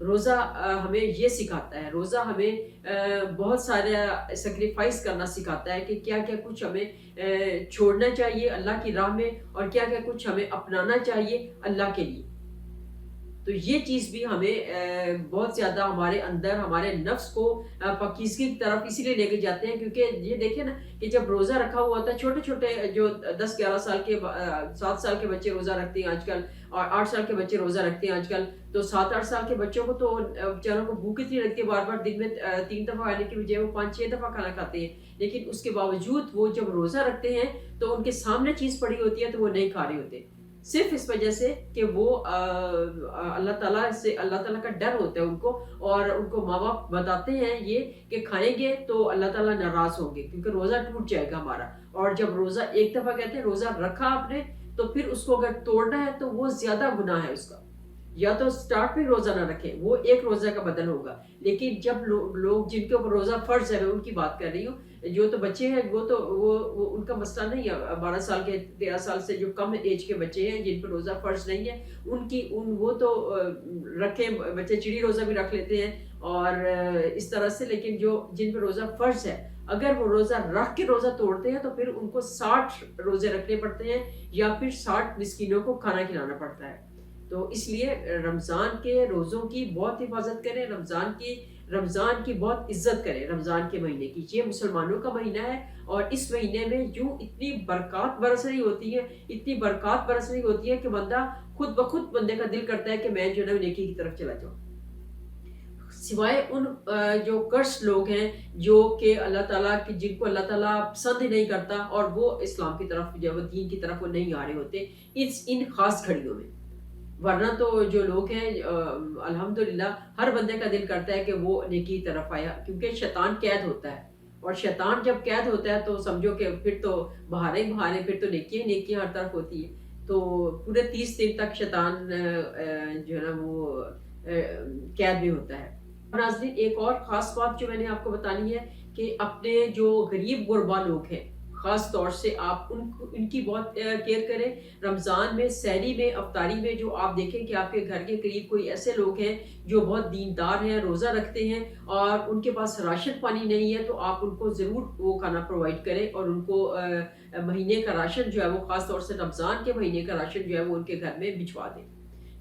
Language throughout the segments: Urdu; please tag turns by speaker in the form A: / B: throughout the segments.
A: روزہ ہمیں یہ سکھاتا ہے، روزہ ہمیں بہت سارا سیکریفائس کرنا سکھاتا ہے کہ کیا کیا کچھ ہمیں چھوڑنا چاہیے اللہ کی راہ میں، اور کیا کیا کچھ ہمیں اپنانا چاہیے اللہ کے لیے۔ تو یہ چیز بھی ہمیں بہت زیادہ ہمارے اندر ہمارے نفس کو پاکیزگی کی طرف اسی لیے لے کے جاتے ہیں، کیونکہ یہ دیکھیں نا کہ جب روزہ رکھا ہوا ہوتا ہے، چھوٹے چھوٹے جو 10 11 سال کے 7 سال کے بچے روزہ رکھتے ہیں آج کل، اور 8 سال کے بچے روزہ رکھتے ہیں آج کل، تو 7 8 سال کے بچوں کو تو بیچاروں کو بھوک اتنی لگتی ہے، بار بار دن میں 3 دفعہ کھانے کی بجائے وہ 5 6 دفعہ کھانا کھاتے ہیں، لیکن اس کے باوجود وہ جب روزہ رکھتے ہیں تو ان کے سامنے چیز پڑی ہوتی ہے تو وہ نہیں کھا رہے ہوتے، صرف اس وجہ سے کہ وہ اللہ تعالیٰ سے اللہ تعالیٰ کا ڈر ہوتا ہے ان کو، اور ان کو ماں باپ بتاتے ہیں یہ کہ کھائیں گے تو اللہ تعالیٰ ناراض ہوں گے کیونکہ روزہ ٹوٹ جائے گا ہمارا، اور جب روزہ ایک دفعہ کہتے ہیں روزہ رکھا آپ نے تو پھر اس کو اگر توڑنا ہے تو وہ زیادہ گناہ ہے اس کا، یا تو سٹارٹ میں روزہ نہ رکھیں، وہ ایک روزہ کا بدل ہوگا، لیکن جب لوگ جن کے اوپر روزہ فرض ہے، میں ان کی بات کر رہی ہوں، جو تو بچے ہیں وہ تو وہ ان کا مسئلہ نہیں ہے، 12 سال کے 13 سال سے جو کم ایج کے بچے ہیں جن پر روزہ فرض نہیں ہے، وہ تو رکھیں، بچے چڑی روزہ بھی رکھ لیتے ہیں اور اس طرح سے، لیکن جن پر روزہ فرض ہے اگر وہ روزہ رکھ کے روزہ توڑتے ہیں تو پھر ان کو 60 روزے رکھنے پڑتے ہیں، یا پھر 60 مسکینوں کو کھانا کھلانا پڑتا ہے۔ تو اس لیے رمضان کے روزوں کی بہت حفاظت کریں، رمضان کی بہت عزت کریں، رمضان کے مہینے کی، یہ مسلمانوں کا مہینہ ہے، اور اس مہینے میں یوں اتنی برکات برس رہی ہوتی ہے، اتنی برکات برس رہی ہوتی ہے کہ بندہ خود بخود بندے کا دل کرتا ہے کہ میں جو ہے نیکی کی طرف چلا جاؤں، سوائے ان جو کرس لوگ ہیں جو کہ اللہ تعالیٰ کی، جن کو اللہ تعالیٰ پسند ہی نہیں کرتا اور وہ اسلام کی طرف جو دین کی طرف وہ نہیں آ رہے ہوتے ان خاص گھڑیوں میں، ورنہ تو جو لوگ ہیں الحمدللہ ہر بندے کا دل کرتا ہے کہ وہ نیکی کی طرف آیا، کیونکہ شیطان قید ہوتا ہے، اور شیطان جب قید ہوتا ہے تو سمجھو کہ پھر تو بہاریں ہی بہاریں، پھر تو نیکیاں ہر طرف ہوتی ہے، تو پورے 30 دن تک شیطان جو ہے نا وہ قید میں ہوتا ہے۔ ناظرین، ایک اور خاص بات جو میں نے آپ کو بتانی ہے کہ اپنے جو غریب غربا لوگ ہیں خاص طور سے آپ ان کی بہت کیئر کریں، رمضان میں سحری میں افطاری میں جو آپ دیکھیں کہ آپ کے گھر کے قریب کوئی ایسے لوگ ہیں جو بہت دیندار ہیں، روزہ رکھتے ہیں اور ان کے پاس راشن پانی نہیں ہے، تو آپ ان کو ضرور وہ کھانا پرووائڈ کریں، اور ان کو مہینے کا راشن جو ہے وہ خاص طور سے رمضان کے مہینے کا راشن جو ہے وہ ان کے گھر میں بھجوا دیں،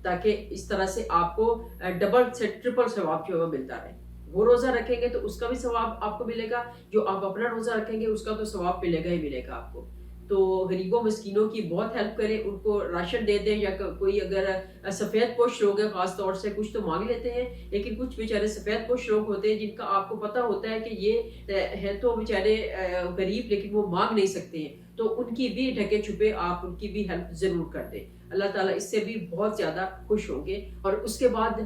A: تاکہ اس طرح سے آپ کو ڈبل سے ٹرپل ثواب جو ہے وہ ملتا رہے، وہ روزہ رکھیں گے تو اس کا بھی ثواب آپ کو ملے گا، جو آپ اپنا روزہ رکھیں گے اس کا تو ثواب ملے گا ہی ملے گا آپ کو۔ تو غریبوں مسکینوں کی بہت ہیلپ کریں، ان کو راشن دے دیں، یا کوئی اگر سفید پوش لوگ ہیں خاص طور سے کچھ تو مانگ لیتے ہیں، لیکن کچھ بیچارے سفید پوش لوگ ہوتے ہیں جن کا آپ کو پتہ ہوتا ہے کہ یہ ہیں تو بیچارے غریب لیکن وہ مانگ نہیں سکتے ہیں، تو ان کی بھی ڈھکے چھپے آپ ان کی بھی ہیلپ ضرور کر دیں، اللہ تعالیٰ اس سے بھی بہت زیادہ خوش ہوں گے۔ اور اس کے بعد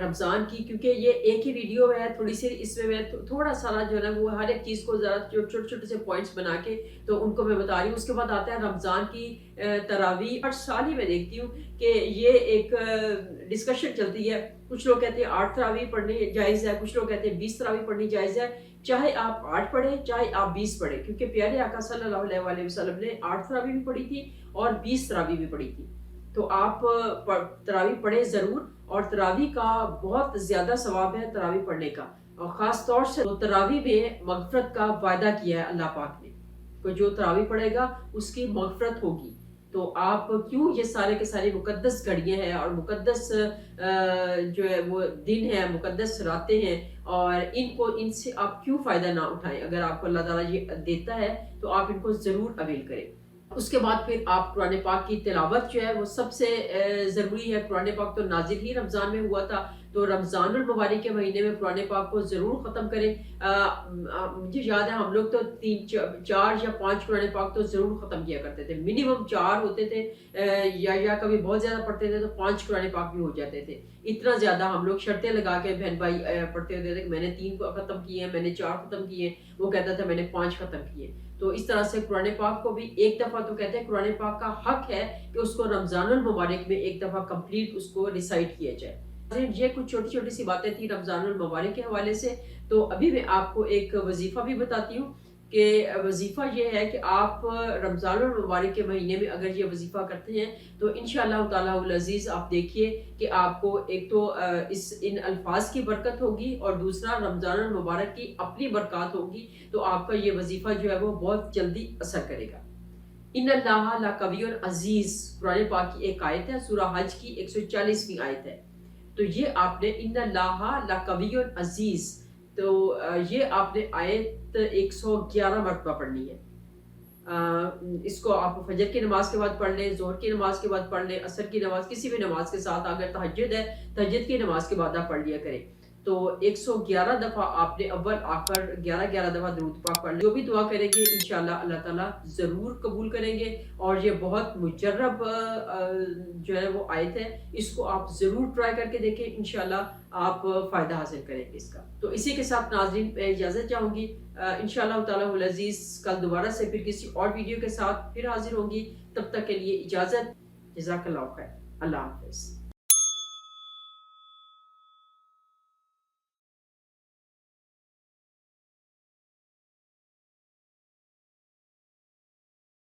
A: رمضان کی، کیونکہ یہ ایک ہی ویڈیو ہے تھوڑی سی، اس میں تھوڑا سارا جو ہے نا وہ ہر ایک چیز کو ذرا چھوٹے چھوٹے سے پوائنٹس بنا کے تو ان کو میں بتا رہی ہوں۔ اس کے بعد آتا ہے رمضان کی تراویح، ہر سال ہی میں دیکھتی ہوں کہ یہ ایک ڈسکشن چلتی ہے، کچھ لوگ کہتے ہیں 8 تراویح پڑھنی جائز ہے، کچھ لوگ کہتے ہیں 20 تراویح پڑھنی جائز ہے، چاہے آپ 8 پڑھیں چاہے آپ 20 پڑھیں، کیونکہ پیارے آقا صلی اللہ علیہ وسلم نے 8 تراویح بھی پڑھی تھی اور 20 تراویح بھی پڑھی تھی، تو آپ تراویح پڑھیں ضرور، اور تراویح کا بہت زیادہ ثواب ہے تراویح پڑھنے کا، اور خاص طور سے تراویح میں مغفرت کا وعدہ کیا ہے اللہ پاک نے، کہ جو تراویح پڑھے گا اس کی مغفرت ہوگی، تو آپ کیوں یہ سارے کے سارے مقدس گھڑیاں ہیں اور مقدس جو ہے وہ دن ہے، مقدس راتیں ہیں، اور ان سے آپ کیوں فائدہ نہ اٹھائیں، اگر آپ کو اللہ تعالیٰ یہ دیتا ہے تو آپ ان کو ضرور اویل کریں۔ اس کے بعد پھر آپ قرآن پاک کی تلاوت جو ہے وہ سب سے ضروری ہے، قرآن پاک تو نازل ہی رمضان میں ہوا تھا، تو رمضان المبارک کے مہینے میں قرآن پاک کو ضرور ختم کریں، مجھے یاد ہے ہم لوگ تو 4 یا 5 قرآن پاک تو ضرور ختم کیا کرتے تھے، منیمم 4 ہوتے تھے، یا کبھی بہت زیادہ پڑھتے تھے تو 5 قرآن پاک بھی ہو جاتے تھے، اتنا زیادہ ہم لوگ شرطیں لگا کے بہن بھائی پڑھتے ہوتے تھے کہ میں نے 3 ختم کیے ہیں، میں نے 4 ختم کیے ہیں، وہ کہتا تھا میں نے 5 ختم کیے، تو اس طرح سے قرآن پاک کو بھی ایک دفعہ تو کہتے ہیں قرآن پاک کا حق ہے کہ اس کو رمضان المبارک میں ایک دفعہ کمپلیٹ اس کو ریسائٹ کیا جائے۔ یہ کچھ چھوٹی چھوٹی سی باتیں تھیں رمضان المبارک کے حوالے سے، تو ابھی میں آپ کو ایک وظیفہ بھی بتاتی ہوں کہ وظیفہ یہ ہے کہ آپ رمضان المبارک کے مہینے میں اگر یہ وظیفہ کرتے ہیں تو انشاءاللہ تعالیٰ العزیز آپ دیکھیے کہ آپ کو ایک تو ان الفاظ کی برکت ہوگی، اور دوسرا رمضان المبارک کی اپنی برکات ہوگی، تو آپ کا یہ وظیفہ جو ہے وہ بہت جلدی اثر کرے گا۔ ان اللہ لقوی عزیز قرآن پاک کی ایک آیت ہے، سورہ حج کی 140ویں آیت ہے۔ تو یہ آپ نے ان اللہ لقوی عزیز، تو یہ آپ نے آیت 111 مرتبہ پڑھنی ہے۔ اس کو آپ فجر کی نماز کے بعد پڑھ لیں، ظہر کی نماز کے بعد پڑھ لیں، عصر کی نماز کسی بھی نماز کے ساتھ، اگر تہجد ہے تہجد کی نماز کے بعد آپ پڑھ لیا کریں۔ تو 111 دفعہ آپ نے اول آخر 11 دفعہ درود پاک پڑھ لیں۔ جو بھی دعا کریں گے انشاءاللہ اللہ تعالیٰ ضرور قبول کریں گے، اور یہ بہت مجرب جو ہے وہ آیت ہے، اس کو آپ ضرور ٹرائی کر کے دیکھیں، انشاءاللہ آپ فائدہ حاصل کریں گے اس کا۔ تو اسی کے ساتھ ناظرین میں اجازت چاہوں گی، انشاءاللہ تعالیٰ العزیز کل دوبارہ سے پھر کسی اور ویڈیو کے ساتھ پھر حاضر ہوں گی، تب تک کے لیے اجازت، جزاک اللہ خیر، اللہ حافظ۔